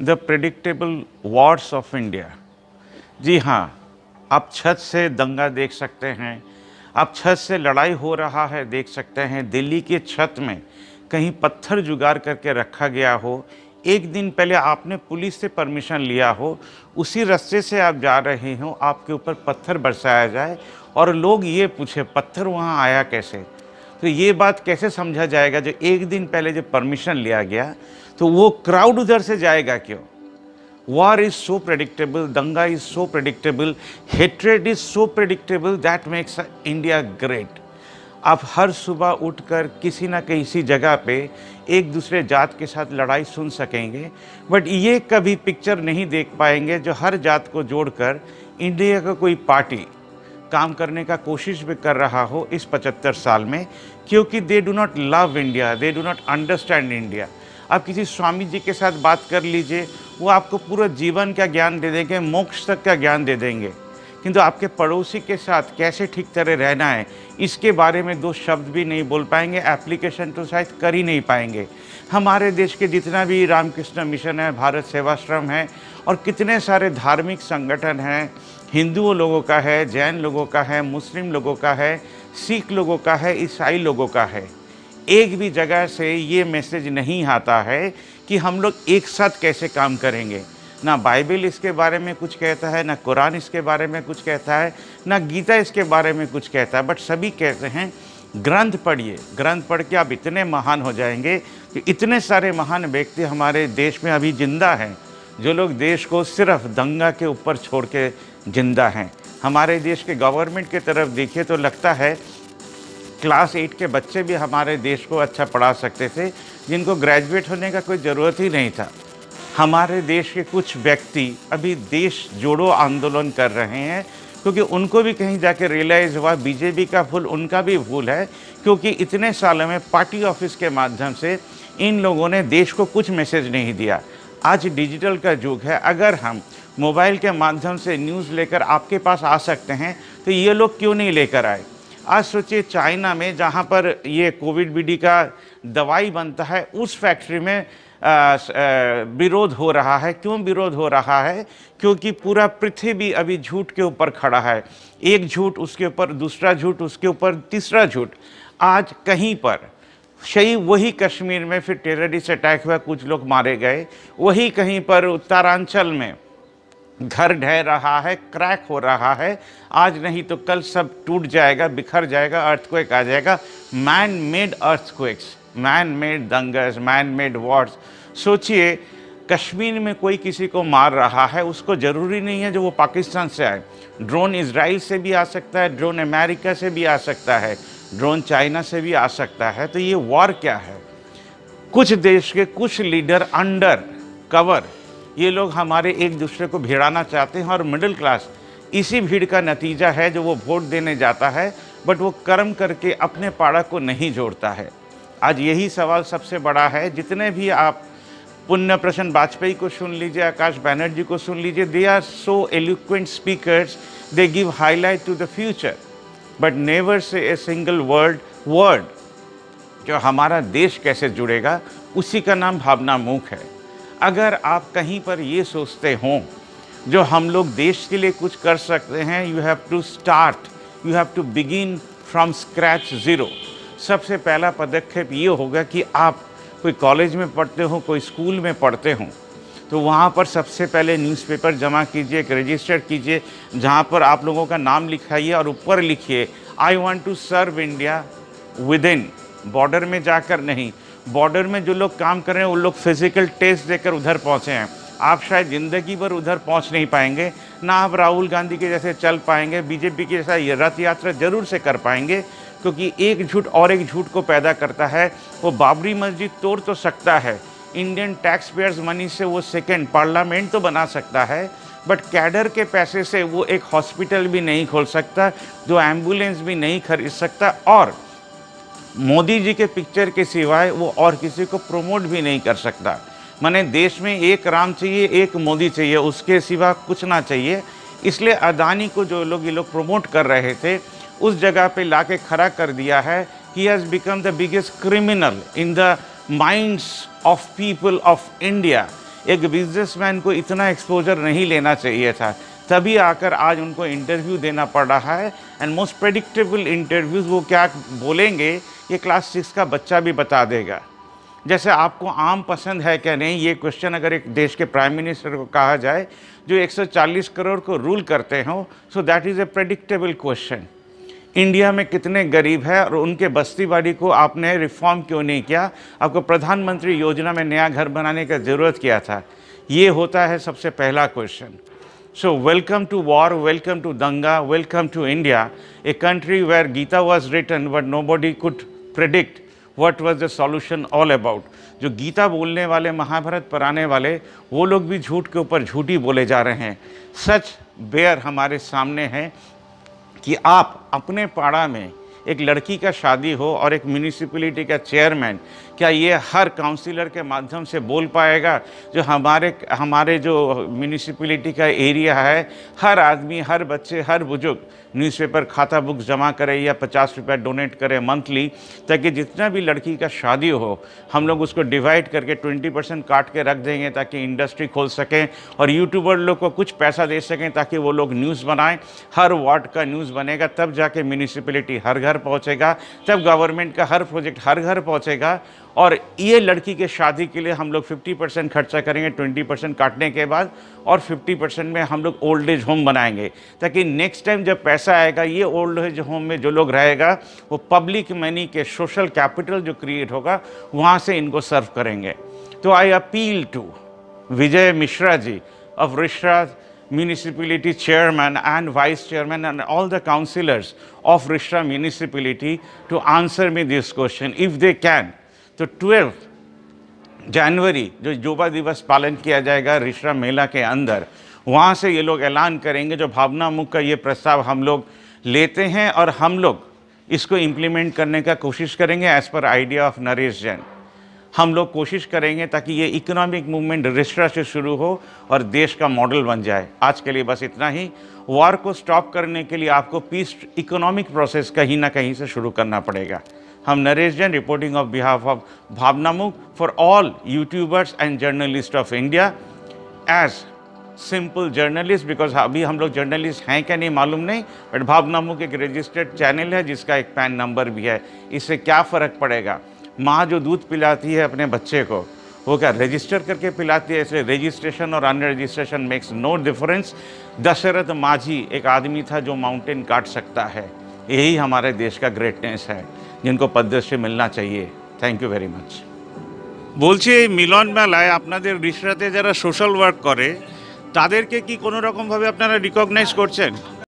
The predictable wars of India. जी हाँ, आप छत से दंगा देख सकते हैं, आप छत से लड़ाई हो रहा है देख सकते हैं। दिल्ली के छत में कहीं पत्थर जुगाड़ करके रखा गया हो, एक दिन पहले आपने पुलिस से परमिशन लिया हो, उसी रास्ते से आप जा रहे हो, आपके ऊपर पत्थर बरसाया जाए और लोग ये पूछे पत्थर वहाँ आया कैसे। तो ये बात कैसे समझा जाएगा जो एक दिन पहले जो परमिशन लिया गया, तो वो क्राउड उधर से जाएगा क्यों? War is so predictable, दंगा is so predictable, hatred is so predictable, that makes India great। आप हर सुबह उठकर किसी ना किसी जगह पे एक दूसरे जात के साथ लड़ाई सुन सकेंगे, बट ये कभी पिक्चर नहीं देख पाएंगे जो हर जात को जोड़कर इंडिया का कोई पार्टी काम करने का कोशिश भी कर रहा हो इस 75 साल में, क्योंकि they do not love India, they do not understand India. आप किसी स्वामी जी के साथ बात कर लीजिए, वो आपको पूरा जीवन का ज्ञान दे देंगे, मोक्ष तक का ज्ञान दे देंगे, किंतु आपके पड़ोसी के साथ कैसे ठीक तरह रहना है इसके बारे में दो शब्द भी नहीं बोल पाएंगे, एप्लीकेशन तो शायद कर ही नहीं पाएंगे। हमारे देश के जितना भी रामकृष्ण मिशन है, भारत सेवाश्रम है और कितने सारे धार्मिक संगठन हैं, हिंदुओं लोगों का है, जैन लोगों का है, मुस्लिम लोगों का है, सिख लोगों का है, ईसाई लोगों का है, एक भी जगह से ये मैसेज नहीं आता है कि हम लोग एक साथ कैसे काम करेंगे। ना बाइबल इसके बारे में कुछ कहता है, ना कुरान इसके बारे में कुछ कहता है, ना गीता इसके बारे में कुछ कहता है, बट सभी कहते हैं ग्रंथ पढ़िए, ग्रंथ पढ़ के आप इतने महान हो जाएंगे कि इतने सारे महान व्यक्ति हमारे देश में अभी जिंदा हैं, जो लोग देश को सिर्फ दंगा के ऊपर छोड़ के जिंदा हैं। हमारे देश के गवर्नमेंट की तरफ देखिए तो लगता है क्लास 8 के बच्चे भी हमारे देश को अच्छा पढ़ा सकते थे, जिनको ग्रेजुएट होने का कोई ज़रूरत ही नहीं था। हमारे देश के कुछ व्यक्ति अभी देश जोड़ो आंदोलन कर रहे हैं, क्योंकि उनको भी कहीं जाके रियलाइज़ हुआ बीजेपी का भूल उनका भी भूल है, क्योंकि इतने सालों में पार्टी ऑफिस के माध्यम से इन लोगों ने देश को कुछ मैसेज नहीं दिया। आज डिजिटल का युग है, अगर हम मोबाइल के माध्यम से न्यूज़ लेकर आपके पास आ सकते हैं तो ये लोग क्यों नहीं लेकर आए। आज सोचिए चाइना में जहाँ पर ये कोविड बीडी का दवाई बनता है, उस फैक्ट्री में विरोध हो रहा है। क्यों विरोध हो रहा है? क्योंकि पूरा पृथ्वी अभी झूठ के ऊपर खड़ा है, एक झूठ उसके ऊपर दूसरा झूठ, उसके ऊपर तीसरा झूठ। आज कहीं पर सही वही कश्मीर में फिर टेररिस्ट अटैक हुआ, कुछ लोग मारे गए, वही कहीं पर उत्तरांचल में घर ढह रहा है, क्रैक हो रहा है, आज नहीं तो कल सब टूट जाएगा, बिखर जाएगा, अर्थक्वेक आ जाएगा। Man made earthquakes, man made दंगस, मैन मेड वॉर्स। सोचिए कश्मीर में कोई किसी को मार रहा है, उसको ज़रूरी नहीं है जो वो पाकिस्तान से आए, ड्रोन इजराइल से भी आ सकता है, ड्रोन अमेरिका से भी आ सकता है, ड्रोन चाइना से भी आ सकता है। तो ये वॉर क्या है? कुछ देश के कुछ लीडर अंडर कवर ये लोग हमारे एक दूसरे को भिड़ाना चाहते हैं, और मिडिल क्लास इसी भीड़ का नतीजा है जो वो वोट देने जाता है, बट वो कर्म करके अपने पाड़ा को नहीं जोड़ता है। आज यही सवाल सबसे बड़ा है। जितने भी आप पुण्य प्रसन्न वाजपेयी को सुन लीजिए, आकाश बैनर्जी को सुन लीजिए, they are so eloquent speakers, they give highlight to the future, but never say a single word जो हमारा देश कैसे जुड़ेगा, उसी का नाम भावना मूक है। अगर आप कहीं पर ये सोचते हों जो हम लोग देश के लिए कुछ कर सकते हैं, you have to start, you have to begin from scratch zero. सबसे पहला पदक्षेप ये होगा कि आप कोई कॉलेज में पढ़ते हो, कोई स्कूल में पढ़ते हो, तो वहाँ पर सबसे पहले न्यूज़पेपर जमा कीजिए, एक रजिस्टर कीजिए जहाँ पर आप लोगों का नाम लिखाइए और ऊपर लिखिए I want to serve India within, border में जाकर नहीं। बॉर्डर में जो लोग काम कर रहे हैं वो लोग फिजिकल टेस्ट देकर उधर पहुँचे हैं, आप शायद ज़िंदगी भर उधर पहुँच नहीं पाएंगे, ना आप राहुल गांधी के जैसे चल पाएंगे, बीजेपी के जैसा ये रथ यात्रा जरूर से कर पाएंगे, क्योंकि एक झूठ और एक झूठ को पैदा करता है। वो बाबरी मस्जिद तोड़ तो सकता है, इंडियन टैक्स पेयर्स मनी से वो सेकेंड पार्लियामेंट तो बना सकता है, बट कैडर के पैसे से वो एक हॉस्पिटल भी नहीं खोल सकता, दो एम्बुलेंस भी नहीं खरीद सकता, और मोदी जी के पिक्चर के सिवाय वो और किसी को प्रमोट भी नहीं कर सकता। माने देश में एक राम चाहिए, एक मोदी चाहिए, उसके सिवा कुछ ना चाहिए। इसलिए अदानी को जो लोग ये लोग प्रमोट कर रहे थे, उस जगह पे लाके खड़ा कर दिया है। He has become the biggest criminal in the minds of people of India. एक बिजनेसमैन को इतना एक्सपोजर नहीं लेना चाहिए था, तभी आकर आज उनको इंटरव्यू देना पड़ रहा है। एंड मोस्ट प्रेडिक्टेबल इंटरव्यूज़, वो क्या बोलेंगे ये क्लास 6 का बच्चा भी बता देगा। जैसे आपको आम पसंद है क्या नहीं, ये क्वेश्चन अगर एक देश के प्राइम मिनिस्टर को कहा जाए जो 140 करोड़ को रूल करते हो, so that is a predictable question. India में कितने गरीब है और उनके बस्तीवाड़ी को आपने रिफॉर्म क्यों नहीं किया? आपको प्रधानमंत्री योजना में नया घर बनाने का ज़रूरत क्या था? ये होता है सबसे पहला question. So welcome to war, welcome to Danga, welcome to India, a country where Gita was written but nobody could predict what was the solution all about. जो गीता बोलने वाले, महाभारत पढ़ाने वाले, वो लोग भी झूठ के ऊपर झूठी बोले जा रहे हैं। सच बेयर हमारे सामने है कि आप अपने पाड़ा में एक लड़की का शादी हो और एक म्यूनिसिपैलिटी का चेयरमैन, क्या ये हर काउंसिलर के माध्यम से बोल पाएगा? जो हमारे जो म्यूनिसिपैलिटी का एरिया है, हर आदमी, हर बच्चे, हर बुजुर्ग न्यूज़पेपर खाता बुक जमा करे या 50 रुपया डोनेट करे मंथली, ताकि जितना भी लड़की का शादी हो हम लोग उसको डिवाइड करके 20% काट के रख देंगे ताकि इंडस्ट्री खोल सकें और यूट्यूबर लोग को कुछ पैसा दे सकें ताकि वो लोग न्यूज़ बनाएं। हर वार्ड का न्यूज़ बनेगा, तब जाके म्यूनिसिपैलिटी हर घर पहुंचेगा, तब गवर्नमेंट का हर प्रोजेक्ट हर घर पहुंचेगा। और ये लड़की के शादी के लिए हम लोग 50% खर्चा करेंगे 20% काटने के बाद, और 50% में हम लोग ओल्ड एज होम बनाएंगे, ताकि नेक्स्ट टाइम जब पैसा आएगा ये ओल्ड एज होम में जो लोग रहेगा वो पब्लिक मनी के सोशल कैपिटल जो क्रिएट होगा वहाँ से इनको सर्व करेंगे। तो I appeal to Vijay Mishra ji of Rishra municipality chairman and vice chairman and all the councillors of Rishra municipality to answer me this question if they can। तो 12 जनवरी जो युवा दिवस पालन किया जाएगा रिश्रा मेला के अंदर, वहाँ से ये लोग ऐलान करेंगे जो भावनामुख का ये प्रस्ताव हम लोग लेते हैं और हम लोग इसको इम्प्लीमेंट करने का कोशिश करेंगे as per idea of Naresh Jain. हम लोग कोशिश करेंगे ताकि ये इकोनॉमिक मूवमेंट रिश्रा से शुरू हो और देश का मॉडल बन जाए। आज के लिए बस इतना ही। वॉर को स्टॉप करने के लिए आपको पीस इकोनॉमिक प्रोसेस कहीं ना कहीं से शुरू करना पड़ेगा। हम Naresh Jain reporting of behalf of भावनामुख for all YouTubers and journalist of India as simple journalist, because अभी हम लोग जर्नलिस्ट हैं क्या नहीं मालूम नहीं, बट भावनामुख एक रजिस्टर्ड चैनल है जिसका एक पैन नंबर भी है। इससे क्या फ़र्क पड़ेगा? माँ जो दूध पिलाती है अपने बच्चे को वो क्या रजिस्टर करके पिलाती है? इसलिए रजिस्ट्रेशन और अनरजिस्ट्रेशन मेक्स नो डिफरेंस। दशरथ माझी एक आदमी था जो माउंटेन काट सकता है। यही हमारे देश का ग्रेटनेस है जिनको पद्मश्री मिलना चाहिए। Thank you very much. বলছি এই মিলন মেলায় আপনাদের রিসরাতে যারা সোশ্যাল ওয়ার্ক করে তাদেরকে কি কোনো রকমভাবে আপনারা রিকগনাইজ করছেন?